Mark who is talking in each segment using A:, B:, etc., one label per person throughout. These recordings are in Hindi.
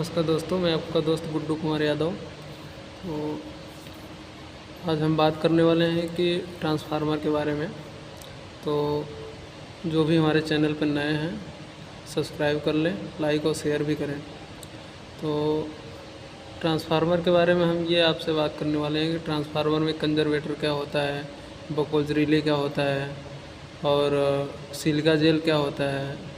A: नमस्कार दोस्तों, मैं आपका दोस्त गुड्डू कुमार यादव। तो आज हम बात करने वाले हैं कि ट्रांसफार्मर के बारे में। तो जो भी हमारे चैनल पर नए हैं सब्सक्राइब कर लें, लाइक और शेयर भी करें। तो ट्रांसफार्मर के बारे में हम ये आपसे बात करने वाले हैं कि ट्रांसफार्मर में कंजर्वेटर क्या होता है, बकोल्स रिले क्या होता है, और सिलिका जेल क्या होता है,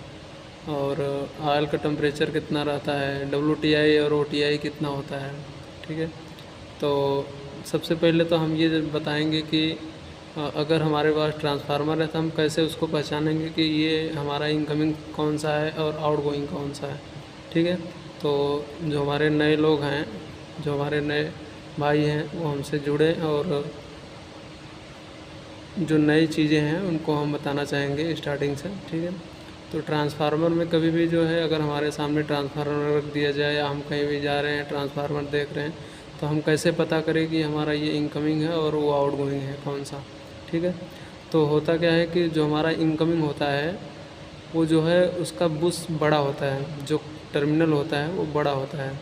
A: और ऑयल का टेम्परेचर कितना रहता है, WTI और OTI कितना होता है। ठीक है। तो सबसे पहले तो हम ये बताएंगे कि अगर हमारे पास ट्रांसफार्मर है तो हम कैसे उसको पहचानेंगे कि ये हमारा इनकमिंग कौन सा है और आउटगोइंग कौन सा है। ठीक है। तो जो हमारे नए लोग हैं, जो हमारे नए भाई हैं, वो हमसे जुड़े और जो नई चीज़ें हैं उनको हम बताना चाहेंगे स्टार्टिंग से। ठीक है। तो ट्रांसफार्मर में कभी भी जो है, अगर हमारे सामने ट्रांसफार्मर रख दिया जाए या हम कहीं भी जा रहे हैं ट्रांसफार्मर देख रहे हैं, तो हम कैसे पता करें कि हमारा ये इनकमिंग है और वो आउटगोइंग है कौन सा। ठीक है। तो होता क्या है कि जो हमारा इनकमिंग होता है वो जो है उसका बुश बड़ा होता है, जो टर्मिनल होता है वो बड़ा होता है,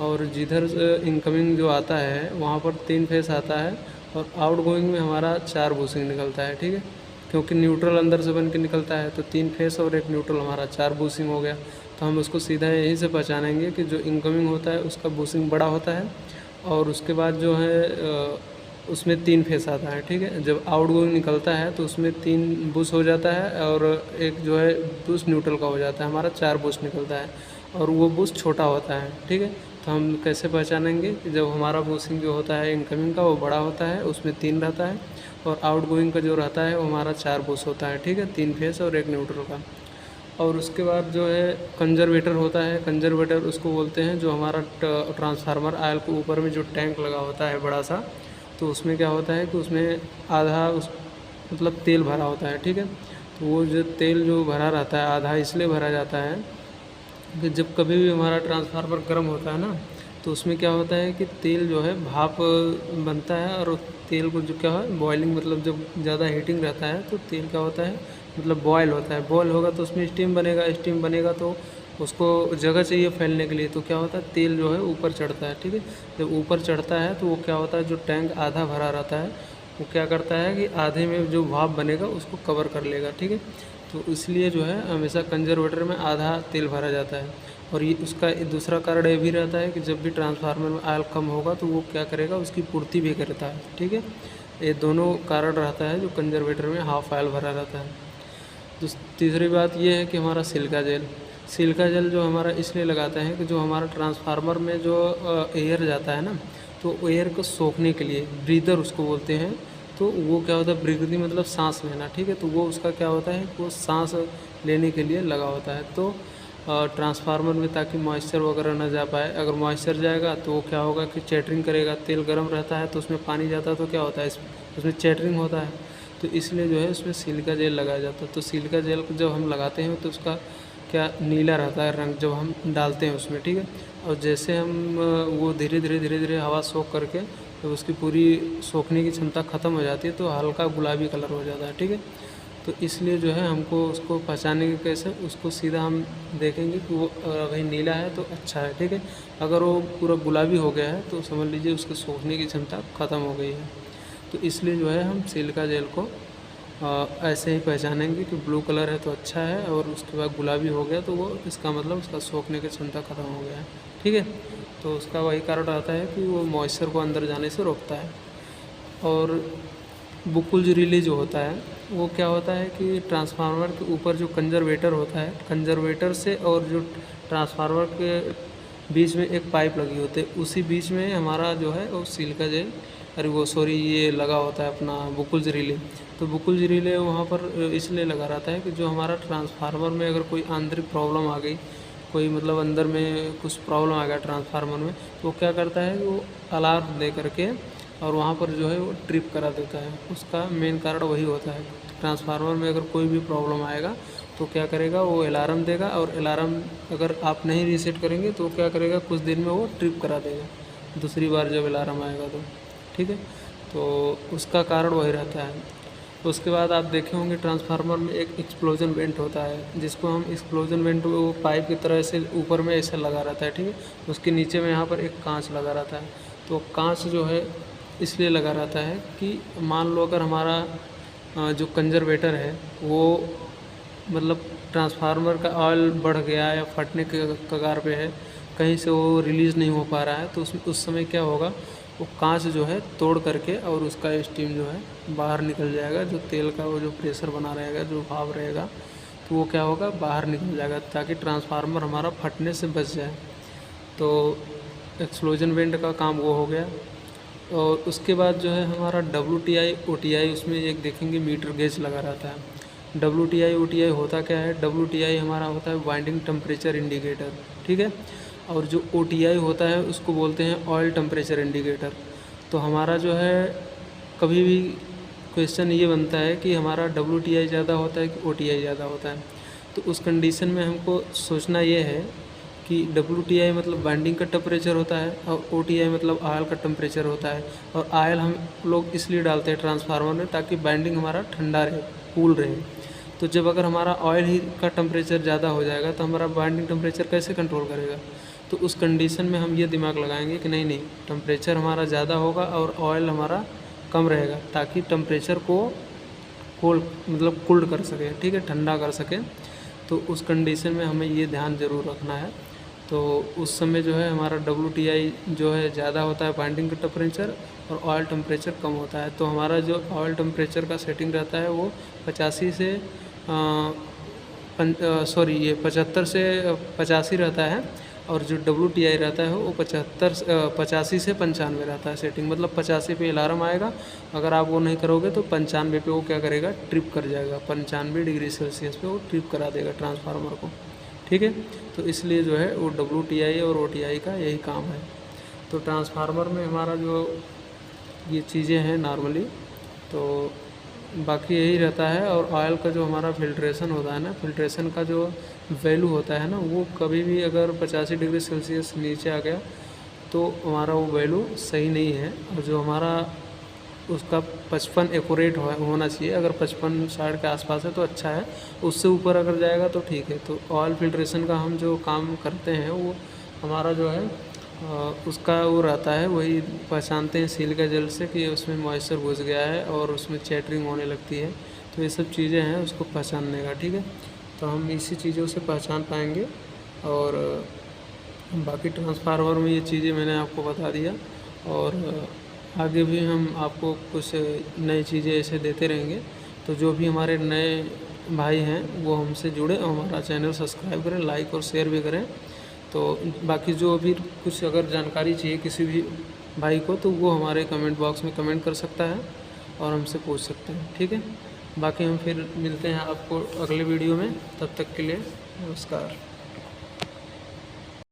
A: और जिधर इनकमिंग जो आता है वहाँ पर 3 फेस आता है और आउटगोइंग में हमारा 4 बुशिंग निकलता है। ठीक है। क्योंकि न्यूट्रल अंदर से बन के निकलता है तो 3 फेस और एक न्यूट्रल, हमारा 4 बुशिंग हो गया। तो हम उसको सीधा यहीं से पहचानेंगे कि जो इनकमिंग होता है उसका बुशिंग बड़ा होता है और उसके बाद जो है उसमें 3 फेस आता है। ठीक है। जब आउटगोइंग निकलता है तो उसमें 3 बुश हो जाता है और एक जो है बुश न्यूट्रल का हो जाता है, हमारा 4 बुश निकलता है और वो बुश छोटा होता है। ठीक है। तो हम कैसे पहचानेंगे कि जब हमारा बुशिंग जो होता है इनकमिंग का वो बड़ा होता है, उसमें 3 रहता है, और आउटगोइंग का जो रहता है वो हमारा 4 बुश होता है। ठीक है। 3 फेस और एक न्यूट्रल का। और उसके बाद जो है कंजर्वेटर होता है। कंजर्वेटर उसको बोलते हैं जो हमारा ट्रांसफार्मर आयल के ऊपर में जो टैंक लगा होता है बड़ा सा, तो उसमें क्या होता है कि उसमें आधा उस मतलब तेल भरा होता है। ठीक है। तो वो जो तेल जो भरा रहता है आधा इसलिए भरा जाता है कि जब कभी भी हमारा ट्रांसफार्मर गर्म होता है ना, तो उसमें क्या होता है कि तेल जो है भाप बनता है, और तेल को जो क्या है बॉइलिंग, मतलब जब ज़्यादा हीटिंग रहता है तो तेल क्या होता है मतलब बॉयल होता है। बॉयल होगा तो उसमें स्टीम बनेगा, स्टीम बनेगा तो उसको जगह चाहिए फैलने के लिए, तो क्या होता है तेल जो है ऊपर चढ़ता है। ठीक है। जब ऊपर चढ़ता है तो वो क्या होता है, जो टैंक आधा भरा रहता है वो क्या करता है कि आधे में जो भाप बनेगा उसको कवर कर लेगा। ठीक है। तो इसलिए जो है हमेशा कंजर्वेटर में आधा तेल भरा जाता है। और ये उसका दूसरा कारण ये भी रहता है कि जब भी ट्रांसफार्मर में ऑयल कम होगा तो वो क्या करेगा, उसकी पूर्ति भी करता है। ठीक है। ये दोनों कारण रहता है जो कंजर्वेटर में हाफ ऑयल भरा रहता है। तीसरी बात ये है कि हमारा सिलिका जेल, सिलिका जेल जो हमारा इसलिए लगाते हैं कि जो हमारा ट्रांसफार्मर में जो एयर जाता है ना, तो एयर को सोखने के लिए, ब्रीदर उसको बोलते हैं। तो वो क्या होता है, ब्रीदिंग मतलब सांस लेना। ठीक है। तो वो उसका क्या होता है, वो सांस लेने के लिए लगा होता है। तो ट्रांसफार्मर में ताकि मॉइस्चर वगैरह ना जा पाए, अगर मॉइस्चर जाएगा तो वो क्या होगा कि चैटरिंग करेगा। तेल गर्म रहता है तो उसमें पानी जाता है तो क्या होता है, उसमें चैटरिंग होता है। तो इसलिए जो है उसमें सिलिका जेल लगाया जाता है। तो सिलिका जेल को जब हम लगाते हैं तो उसका क्या नीला रहता है रंग जब हम डालते हैं उसमें। ठीक है। और जैसे हम वो धीरे धीरे हवा सोख करके तो उसकी पूरी सोखने की क्षमता ख़त्म हो जाती है तो हल्का गुलाबी कलर हो जाता है। ठीक है। तो इसलिए जो है हमको उसको पहचानेंगे कैसे, उसको सीधा हम देखेंगे कि वो भाई नीला है तो अच्छा है। ठीक है। अगर वो पूरा गुलाबी हो गया है तो समझ लीजिए उसके सोखने की क्षमता ख़त्म हो गई है। तो इसलिए जो है हम सिलिका जेल को ऐसे ही पहचानेंगे कि ब्लू कलर है तो अच्छा है, और उसके बाद गुलाबी हो गया तो वो इसका मतलब उसका सोखने की क्षमता ख़त्म हो गया है। ठीक है। तो उसका वही कारण रहता है कि वो मॉइस्चर को अंदर जाने से रोकता है। और बुकुल्ज रिले जो होता है वो क्या होता है कि ट्रांसफार्मर के ऊपर जो कंजर्वेटर होता है, कंजर्वेटर से और जो ट्रांसफार्मर के बीच में एक पाइप लगी होती है, उसी बीच में हमारा जो है वो सिलिका जेल, अरे वो सॉरी ये लगा होता है अपना बुकुल्ज रिले। तो बुकुल्ज रिले वहाँ पर इसलिए लगा रहता है कि जो हमारा ट्रांसफार्मर में अगर कोई आंतरिक प्रॉब्लम आ गई, कोई मतलब अंदर में कुछ प्रॉब्लम आ गया ट्रांसफार्मर में, तो वो क्या करता है कि वो अलार्म दे करके और वहाँ पर जो है वो ट्रिप करा देता है। उसका मेन कारण वही होता है। ट्रांसफार्मर में अगर कोई भी प्रॉब्लम आएगा तो क्या करेगा, वो अलार्म देगा, और अलार्म अगर आप नहीं रीसेट करेंगे तो क्या करेगा, कुछ दिन में वो ट्रिप करा देगा दूसरी बार जब अलार्म आएगा तो। ठीक है। तो उसका कारण वही रहता है। तो उसके बाद आप देखे होंगे ट्रांसफार्मर में एक एक्सप्लोजन वेंट होता है, जिसको हम एक्सप्लोजन वेंट वो पाइप की तरह से ऊपर में ऐसे लगा रहता है, ठीक है। उसके नीचे में यहाँ पर एक कांच लगा रहता है। तो कांच जो है इसलिए लगा रहता है कि मान लो अगर हमारा जो कंजर्वेटर है वो मतलब ट्रांसफार्मर का ऑयल बढ़ गया या फटने के कगार पे है, कहीं से वो रिलीज़ नहीं हो पा रहा है, तो उस समय क्या होगा, वो कांच जो है तोड़ करके और उसका स्टीम जो है बाहर निकल जाएगा। जो तेल का वो जो प्रेशर बना रहेगा, जो भाप रहेगा, तो वो क्या होगा, बाहर निकल जाएगा, ताकि ट्रांसफार्मर हमारा फटने से बच जाए। तो एक्सप्लोजन वेंट का काम वो हो गया। और उसके बाद जो है हमारा WTI OTI, उसमें एक देखेंगे मीटर गेज लगा रहता है। WTI OTI होता क्या है, WTI हमारा होता है वाइंडिंग टेम्परेचर इंडिकेटर, ठीक है। और जो OTI होता है उसको बोलते हैं ऑयल टेम्परेचर इंडिकेटर। तो हमारा जो है कभी भी क्वेश्चन ये बनता है कि हमारा WTI ज़्यादा होता है कि OTI ज़्यादा होता है। तो उस कंडीशन में हमको सोचना ये है कि WTI मतलब बाइंडिंग का टेम्परेचर होता है और OTI मतलब ऑयल का टेम्परेचर होता है। और ऑयल हम लोग इसलिए डालते हैं ट्रांसफार्मर में ताकि बाइंडिंग हमारा ठंडा रहे, कूल रहे। तो जब अगर हमारा ऑयल ही का टेम्परेचर ज़्यादा हो जाएगा तो हमारा बाइंडिंग टेम्परेचर कैसे कंट्रोल करेगा। तो उस कंडीशन में हम ये दिमाग लगाएंगे कि नहीं टेम्परेचर हमारा ज़्यादा होगा और ऑयल हमारा कम रहेगा, ताकि टेम्परेचर को कूल्ड कर सके, ठीक है, ठंडा कर सके। तो उस कंडीशन में हमें ये ध्यान ज़रूर रखना है। तो उस समय जो है हमारा WTI जो है ज़्यादा होता है बाइंडिंग का टेम्परेचर, और ऑयल टेम्परेचर कम होता है। तो हमारा जो ऑयल टेम्परेचर का सेटिंग रहता है वो 85 से 75 से 85 रहता है। और जो WTI रहता है वो 85 से 95 रहता है सेटिंग। मतलब 85 पे अलार्म आएगा, अगर आप वो नहीं करोगे तो 95 पे वो क्या करेगा, ट्रिप कर जाएगा। 95 डिग्री सेल्सियस पे वो ट्रिप करा देगा ट्रांसफार्मर को, ठीक है। तो इसलिए जो है वो WTI और OTI का यही काम है। तो ट्रांसफार्मर में हमारा जो ये चीज़ें हैं नॉर्मली, तो बाकी यही रहता है। और ऑयल का जो हमारा फिल्ट्रेशन होता है ना, फिल्ट्रेशन का जो वैल्यू होता है ना, वो कभी भी अगर 85 डिग्री सेल्सियस नीचे आ गया तो हमारा वो वैल्यू सही नहीं है। और जो हमारा उसका 55 एक्यूरेट होना चाहिए। अगर 55-60 के आसपास है तो अच्छा है, उससे ऊपर अगर जाएगा तो ठीक है। तो ऑयल फिल्ट्रेशन का हम जो काम करते हैं वो हमारा जो है उसका वो रहता है, वही पहचानते हैं सील का जल से कि उसमें मॉइस्चर घुस गया है और उसमें चैटरिंग होने लगती है। तो ये सब चीज़ें हैं उसको पहचानने का, ठीक है। तो हम इसी चीज़ों से पहचान पाएंगे। और बाकी ट्रांसफार्मर में ये चीज़ें मैंने आपको बता दिया, और आगे भी हम आपको कुछ नई चीज़ें ऐसे देते रहेंगे। तो जो भी हमारे नए भाई हैं वो हमसे जुड़े और हमारा चैनल सब्सक्राइब करें, लाइक और शेयर भी करें। तो बाकी जो भी कुछ अगर जानकारी चाहिए किसी भी भाई को, तो वो हमारे कमेंट बॉक्स में कमेंट कर सकता है और हमसे पूछ सकते हैं, ठीक है। बाकी हम फिर मिलते हैं आपको अगले वीडियो में, तब तक के लिए नमस्कार।